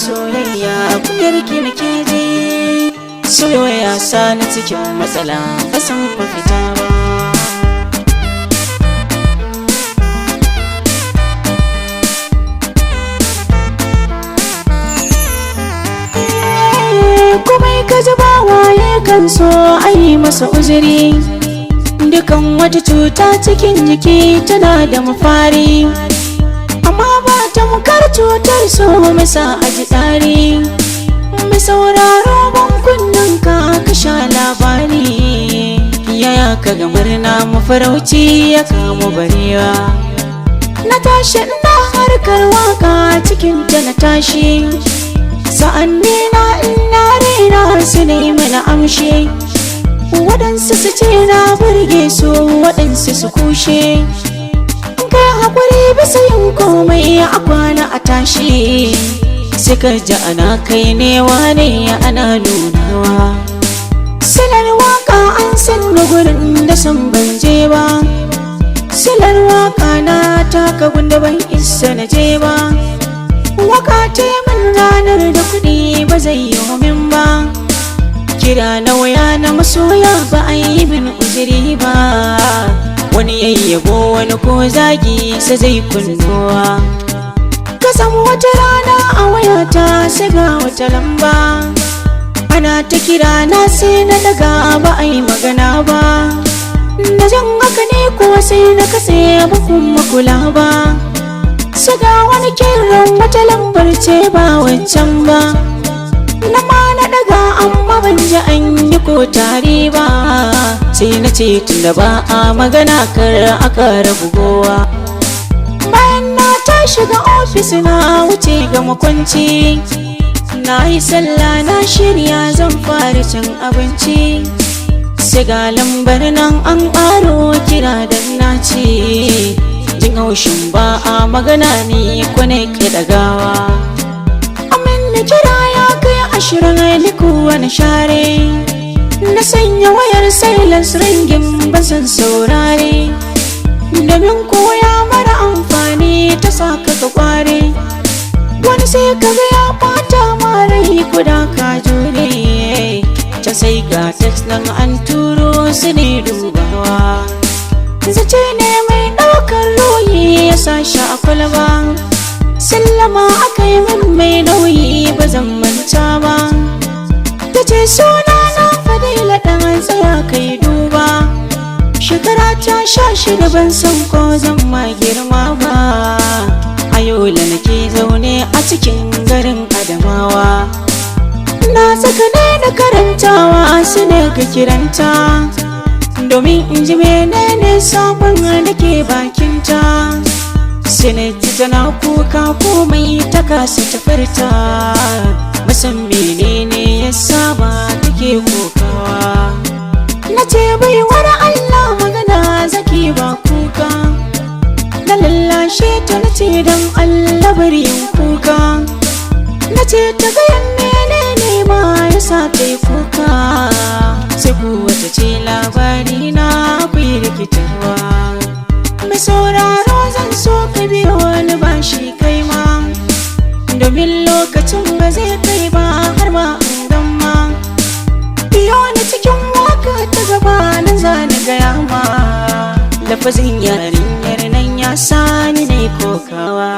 soyayya kuyar ki nake ji soyayya sani cikin matsala ba san mafita ba. Komai ka ji ba waye kan so ai masa uzuri, dukan wata cuta cikin jiki tana da mafari, amma ba tamkar cutar so masa a ji tsari. Mai sauraro ban kunnen ka sha labari, yaya ka ga murna mafarauci ya kama barewa. Na tashi ina harkar waka cikin ta na tashi, sa'anni na ina raina su ne mana amshi, waɗansu su ce na burge su waɗansu su kushe. Kai haƙuri bisa yin komai a kwana a tashi, suka ji ana kai ne wane ana nunawa. Silar waka an sanna gurin da san ban je ba, silar waka na taka gunda ban isa na je ba. Waka ce min ranar da kuɗi ba zai yi min ba, kira na waya na masoya ba a yi min uzuri ba. Wani yayyabo wani ko zagi sa zai kunnuwa, ka samu wata rana a wayata sai ga wata lamba, ana ta kira na sai na daga ba a yi magana ba. Na jan haka ne kuwa sai na kase ba kuma kula ba, saga wani kiran wata lambar ce ba wancan ba. Na ma na daga amma ban ji an yi ko tare ba, sai na ce tunda ba a magana kar a ƙara bugowa. Bayan na ta shiga ofis na wuce ga makwanci, na yi sallah na shirya zan fara cin abinci, sai ga lambar nan an ƙaro kira dan na ce jin haushin ba a magana ni kwane ke dagawa. Amin na kira ya kai 20 ni kuwa na share, na sanya wayar silence ringin ban san saurare, domin koya mara amfani ta saka ka kware. Wani sai kaga ya bata mara kuda ka jure, ta sai ga text nan an turo su ne dubawa. Zace ne mai ɗaukar ruhi ya sashi a kwalba, sallama aka yi min mai nauyi ba zan manta ba. Ta ce suna na Fadila ɗan tsaya kai duba, shekara ta 16 ban san ko zan ma girma ba. A Yola nake zaune a cikin garin Adamawa, na saka ne da karantawa su ne ga kiranta, domin in ji menene sabon da ke bakinta. Sinaji tana kuka komai ta kasa ta furta, musan menene ya saba take kokawa. Na ce baiwar Allah magana zaki ba kuka, na lallashe ta na ce don Allah bari yin kuka. Na ce ta gayan menene ma ya sa ta yi kuka, sai kuwa ta ce labari na akwai rikitarwa. Mai sauraro zan so ka biyo wani bashi kai ma, domin lokacin ba zai kai ba har ma an gama. Biyo ni cikin waka ta gaba nan za ni gaya ma, lafazin yarinyar nan ya sani na kokawa.